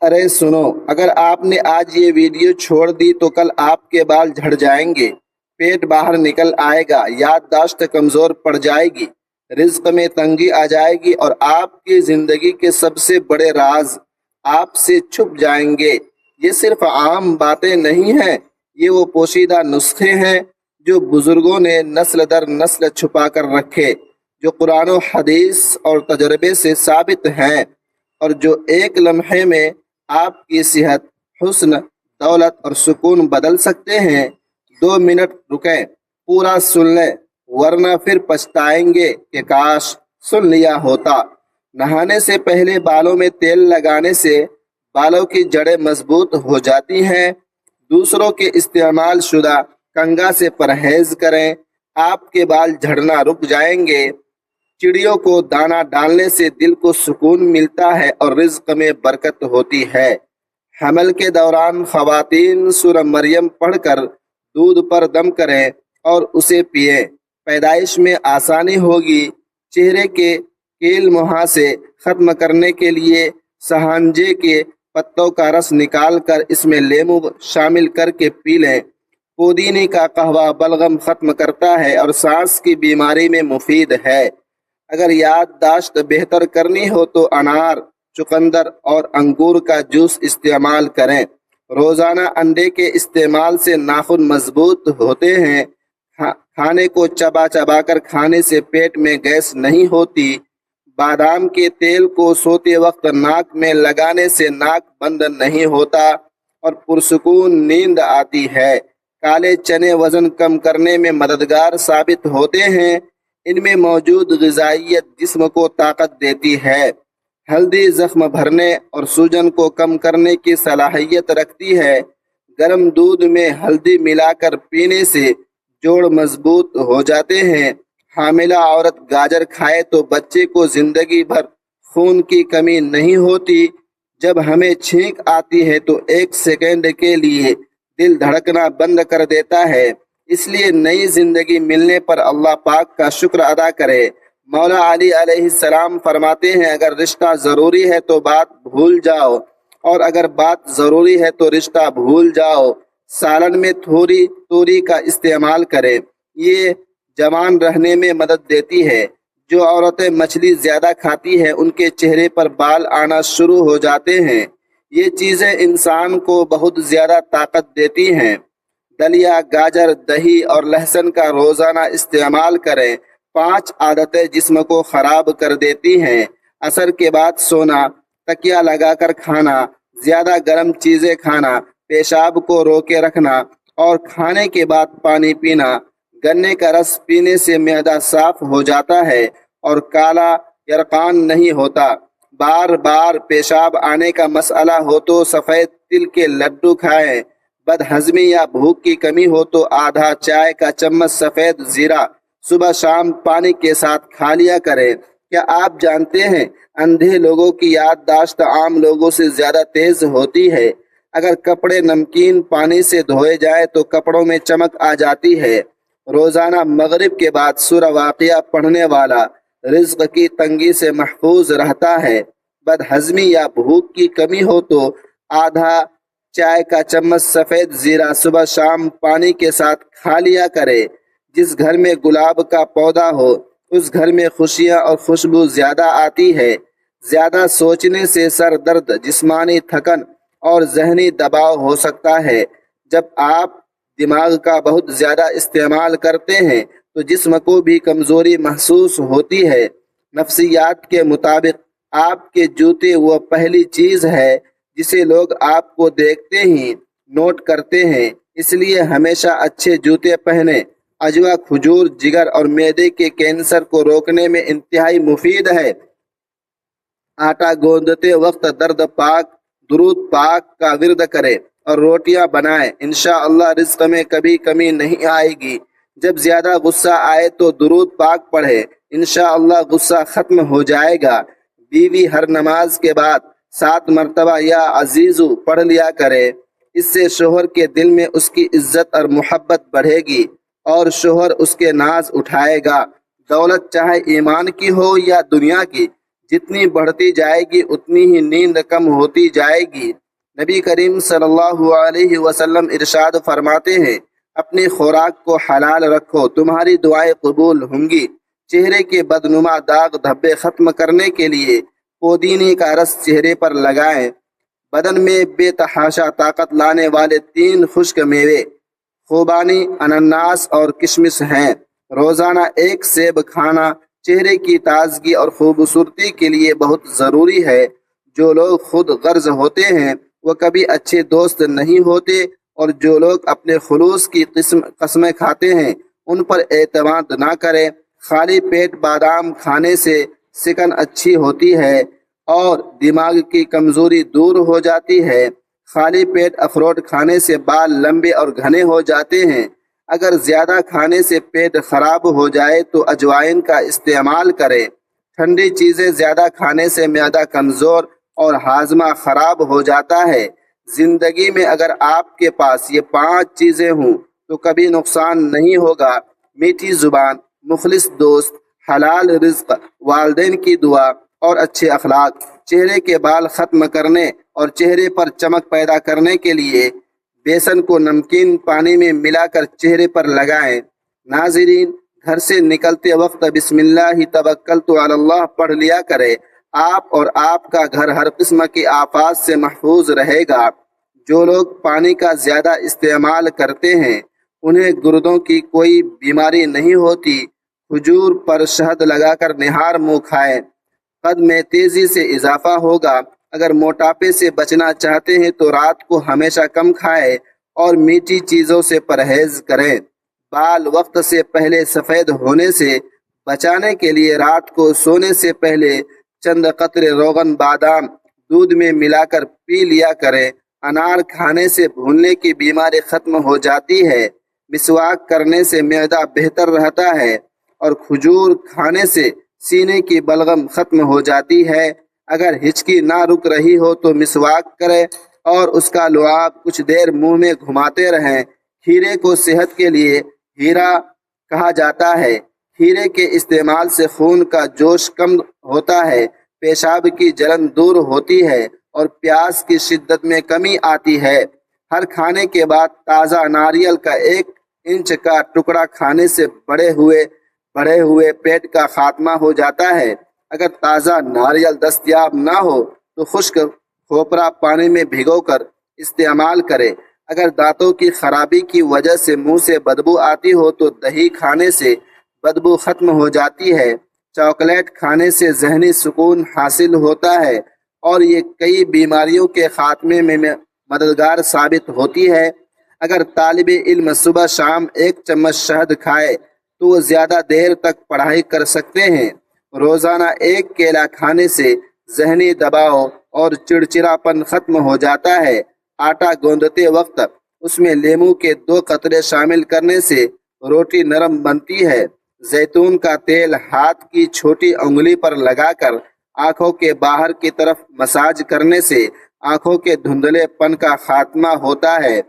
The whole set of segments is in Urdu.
ارے سنو، اگر آپ نے آج یہ ویڈیو چھوڑ دی تو کل آپ کے بال جھڑ جائیں گے، پیٹ باہر نکل آئے گا، یادداشت کمزور پڑ جائے گی، رزق میں تنگی آ جائے گی اور آپ کی زندگی کے سب سے بڑے راز آپ سے چھپ جائیں گے۔ یہ صرف عام باتیں نہیں ہیں، یہ وہ پوشیدہ نسخے ہیں جو بزرگوں نے نسل در نسل چھپا کر رکھے، جو قرآن و حدیث اور تجربے سے ثابت ہیں، اور جو ایک لمحے میں آپ کی صحت، حسن، دولت اور سکون بدل سکتے ہیں۔ 2 منٹ رکیں، پورا سن لیں، ورنہ پھر پچھتائیں گے کہ کاش سن لیا ہوتا۔ نہانے سے پہلے بالوں میں تیل لگانے سے بالوں کی جڑیں مضبوط ہو جاتی ہیں۔ دوسروں کے استعمال شدہ کنگھا سے پرہیز کریں، آپ کے بال جھڑنا رک جائیں گے۔ چڑیوں کو دانہ ڈالنے سے دل کو سکون ملتا ہے اور رزق میں برکت ہوتی ہے۔ حمل کے دوران خواتین سورہ مریم پڑھ کر دودھ پر دم کریں اور اسے پئیں، پیدائش میں آسانی ہوگی۔ چہرے کے کیل مہاسے ختم کرنے کے لیے سہانجے کے پتوں کا رس نکال کر اس میں لیمو شامل کر کے پی لیں۔ پودینے کا قہوہ بلغم ختم کرتا ہے اور سانس کی بیماری میں مفید ہے۔ اگر یادداشت بہتر کرنی ہو تو انار، چقندر اور انگور کا جوس استعمال کریں۔ روزانہ انڈے کے استعمال سے ناخن مضبوط ہوتے ہیں۔ کھانے کو چبا چبا کر کھانے سے پیٹ میں گیس نہیں ہوتی۔ بادام کے تیل کو سوتے وقت ناک میں لگانے سے ناک بند نہیں ہوتا اور پرسکون نیند آتی ہے۔ کالے چنے وزن کم کرنے میں مددگار ثابت ہوتے ہیں۔ ان میں موجود غذائیت جسم کو طاقت دیتی ہے۔ ہلدی زخم بھرنے اور سوجن کو کم کرنے کی صلاحیت رکھتی ہے۔ گرم دودھ میں ہلدی ملا کر پینے سے جوڑ مضبوط ہو جاتے ہیں۔ حاملہ عورت گاجر کھائے تو بچے کو زندگی بھر خون کی کمی نہیں ہوتی۔ جب ہمیں چھینک آتی ہے تو 1 سیکنڈ کے لیے دل دھڑکنا بند کر دیتا ہے۔ اس لیے نئی زندگی ملنے پر اللہ پاک کا شکر ادا کرے۔ مولا علی علیہ السلام فرماتے ہیں، اگر رشتہ ضروری ہے تو بات بھول جاؤ، اور اگر بات ضروری ہے تو رشتہ بھول جاؤ۔ سالن میں تھوڑی توری کا استعمال کریں، یہ جوان رہنے میں مدد دیتی ہے۔ جو عورتیں مچھلی زیادہ کھاتی ہیں ان کے چہرے پر بال آنا شروع ہو جاتے ہیں۔ یہ چیزیں انسان کو بہت زیادہ طاقت دیتی ہیں۔ دلیا، گاجر، دہی اور لہسن کا روزانہ استعمال کریں۔ 5 عادتیں جسم کو خراب کر دیتی ہیں۔ عصر کے بعد سونا، تکیہ لگا کر کھانا، زیادہ گرم چیزیں کھانا، پیشاب کو روکے رکھنا اور کھانے کے بعد پانی پینا۔ گنے کا رس پینے سے معدہ صاف ہو جاتا ہے اور کالا یرقان نہیں ہوتا۔ بار بار پیشاب آنے کا مسئلہ ہو تو سفید تل کے لڈو کھائیں۔ بد ہضمی یا بھوک کی کمی ہو تو آدھا چائے کا چمچ سفید زیرہ صبح شام پانی کے ساتھ کھا لیا کریں۔ کیا آپ جانتے ہیں اندھے لوگوں کی یادداشت عام لوگوں سے زیادہ تیز ہوتی ہے؟ اگر کپڑے نمکین پانی سے دھوئے جائیں تو کپڑوں میں چمک آ جاتی ہے۔ روزانہ مغرب کے بعد سورہ واقعہ پڑھنے والا رزق کی تنگی سے محفوظ رہتا ہے۔ بد ہضمی یا بھوک کی کمی ہو تو آدھا چائے کا چمچ سفید زیرہ صبح شام پانی کے ساتھ کھا لیا کرے۔ جس گھر میں گلاب کا پودا ہو اس گھر میں خوشیاں اور خوشبو زیادہ آتی ہے۔ زیادہ سوچنے سے سر درد، جسمانی تھکن اور ذہنی دباؤ ہو سکتا ہے۔ جب آپ دماغ کا بہت زیادہ استعمال کرتے ہیں تو جسم کو بھی کمزوری محسوس ہوتی ہے۔ نفسیات کے مطابق آپ کے جوتے وہ پہلی چیز ہے جسے لوگ آپ کو دیکھتے ہی نوٹ کرتے ہیں، اس لیے ہمیشہ اچھے جوتے پہنیں۔ اجوا کھجور جگر اور معدے کے کینسر کو روکنے میں انتہائی مفید ہے۔ آٹا گوندتے وقت درود پاک کا ورد کریں اور روٹیاں بنائیں، انشاءاللہ رزق میں کبھی کمی نہیں آئے گی۔ جب زیادہ غصہ آئے تو درود پاک پڑھیں، انشاءاللہ غصہ ختم ہو جائے گا۔ بیوی ہر نماز کے بعد 7 مرتبہ یا عزیزو پڑھ لیا کرے، اس سے شوہر کے دل میں اس کی عزت اور محبت بڑھے گی اور شوہر اس کے ناز اٹھائے گا۔ دولت چاہے ایمان کی ہو یا دنیا کی، جتنی بڑھتی جائے گی اتنی ہی نیند کم ہوتی جائے گی۔ نبی کریم صلی اللہ علیہ وسلم ارشاد فرماتے ہیں، اپنی خوراک کو حلال رکھو، تمہاری دعائیں قبول ہوں گی۔ چہرے کے بدنما داغ دھبے ختم کرنے کے لیے پودینے کا رس چہرے پر لگائیں۔ بدن میں بے تحاشا طاقت لانے والے 3 خشک میوے خوبانی، انناس اور کشمش ہیں۔ روزانہ 1 سیب کھانا چہرے کی تازگی اور خوبصورتی کے لیے بہت ضروری ہے۔ جو لوگ خود غرض ہوتے ہیں وہ کبھی اچھے دوست نہیں ہوتے، اور جو لوگ اپنے خلوص کی قسمیں کھاتے ہیں ان پر اعتماد نہ کریں۔ خالی پیٹ بادام کھانے سے سکن اچھی ہوتی ہے اور دماغ کی کمزوری دور ہو جاتی ہے۔ خالی پیٹ اخروٹ کھانے سے بال لمبے اور گھنے ہو جاتے ہیں۔ اگر زیادہ کھانے سے پیٹ خراب ہو جائے تو اجوائن کا استعمال کریں۔ ٹھنڈی چیزیں زیادہ کھانے سے معدہ کمزور اور ہاضمہ خراب ہو جاتا ہے۔ زندگی میں اگر آپ کے پاس یہ 5 چیزیں ہوں تو کبھی نقصان نہیں ہوگا: میٹھی زبان، مخلص دوست، حلال رزق، والدین کی دعا اور اچھے اخلاق۔ چہرے کے بال ختم کرنے اور چہرے پر چمک پیدا کرنے کے لیے بیسن کو نمکین پانی میں ملا کر چہرے پر لگائیں۔ ناظرین، گھر سے نکلتے وقت بسم اللہ توکلت علی اللہ پڑھ لیا کرے۔ آپ اور آپ کا گھر ہر قسم کی آفات سے محفوظ رہے گا۔ جو لوگ پانی کا زیادہ استعمال کرتے ہیں انہیں گردوں کی کوئی بیماری نہیں ہوتی۔ کھجور پر شہد لگا کر نہار منہ کھائیں، قد میں تیزی سے اضافہ ہوگا۔ اگر موٹاپے سے بچنا چاہتے ہیں تو رات کو ہمیشہ کم کھائیں اور میٹھی چیزوں سے پرہیز کریں۔ بال وقت سے پہلے سفید ہونے سے بچانے کے لیے رات کو سونے سے پہلے چند قطرے روغن بادام دودھ میں ملا کر پی لیا کریں۔ انار کھانے سے بھولنے کی بیماری ختم ہو جاتی ہے۔ مسواک کرنے سے معدہ بہتر رہتا ہے اور کھجور کھانے سے سینے کی بلغم ختم ہو جاتی ہے۔ اگر ہچکی نہ رک رہی ہو تو مسواک کریں اور اس کا لعاب کچھ دیر منہ میں گھماتے رہیں۔ کھیرے کو صحت کے لیے ہیرا کہا جاتا ہے۔ کھیرے کے استعمال سے خون کا جوش کم ہوتا ہے، پیشاب کی جلن دور ہوتی ہے اور پیاس کی شدت میں کمی آتی ہے۔ ہر کھانے کے بعد تازہ ناریل کا 1 انچ کا ٹکڑا کھانے سے بڑھے ہوئے پیٹ کا خاتمہ ہو جاتا ہے۔ اگر تازہ ناریل دستیاب نہ ہو تو خشک کھوپرا پانی میں بھگو کر استعمال کرے۔ اگر دانتوں کی خرابی کی وجہ سے منہ سے بدبو آتی ہو تو دہی کھانے سے بدبو ختم ہو جاتی ہے۔ چاکلیٹ کھانے سے ذہنی سکون حاصل ہوتا ہے اور یہ کئی بیماریوں کے خاتمے میں مددگار ثابت ہوتی ہے۔ اگر طالب علم صبح شام 1 چمچ شہد کھائے تو وہ زیادہ دیر تک پڑھائی کر سکتے ہیں۔ روزانہ 1 کیلا کھانے سے ذہنی دباؤ اور چڑچڑاپن ختم ہو جاتا ہے۔ آٹا گوندتے وقت اس میں لیموں کے 2 قطرے شامل کرنے سے روٹی نرم بنتی ہے۔ زیتون کا تیل ہاتھ کی چھوٹی انگلی پر لگا کر آنکھوں کے باہر کی طرف مساج کرنے سے آنکھوں کے دھندلے پن کا خاتمہ ہوتا ہے۔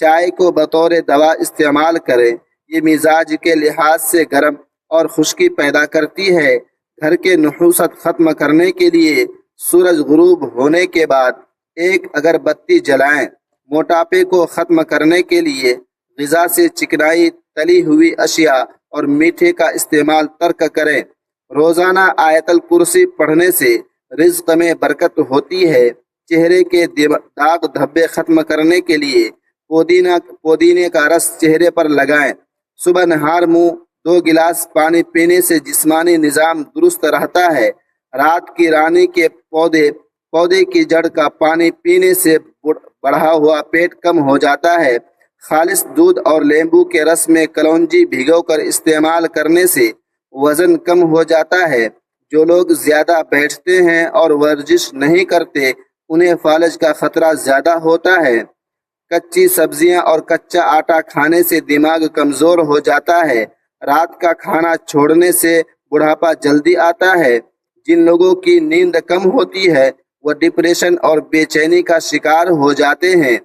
چائے کو بطور دوا استعمال کریں، یہ مزاج کے لحاظ سے گرم اور خشکی پیدا کرتی ہے۔ گھر کے نحوست ختم کرنے کے لیے سورج غروب ہونے کے بعد 1 اگربتی جلائیں۔ موٹاپے کو ختم کرنے کے لیے غذا سے چکنائی، تلی ہوئی اشیاء اور میٹھے کا استعمال ترک کریں۔ روزانہ آیت الکرسی پڑھنے سے رزق میں برکت ہوتی ہے۔ چہرے کے داغ دھبے ختم کرنے کے لیے پودینے کا رس چہرے پر لگائیں۔ صبح نہار منہ 2 گلاس پانی پینے سے جسمانی نظام درست رہتا ہے۔ رات کی رانی کے پودے کی جڑ کا پانی پینے سے بڑھا ہوا پیٹ کم ہو جاتا ہے۔ خالص دودھ اور لیمبو کے رس میں کلونجی بھگو کر استعمال کرنے سے وزن کم ہو جاتا ہے۔ جو لوگ زیادہ بیٹھتے ہیں اور ورزش نہیں کرتے انہیں فالج کا خطرہ زیادہ ہوتا ہے۔ کچی سبزیاں اور کچا آٹا کھانے سے دماغ کمزور ہو جاتا ہے۔ رات کا کھانا چھوڑنے سے بڑھاپا جلدی آتا ہے۔ جن لوگوں کی نیند کم ہوتی ہے وہ ڈپریشن اور بے چینی کا شکار ہو جاتے ہیں۔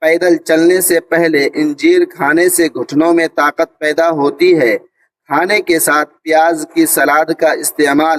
پیدل چلنے سے پہلے انجیر کھانے سے گھٹنوں میں طاقت پیدا ہوتی ہے۔ کھانے کے ساتھ پیاز کی سلاد کا استعمال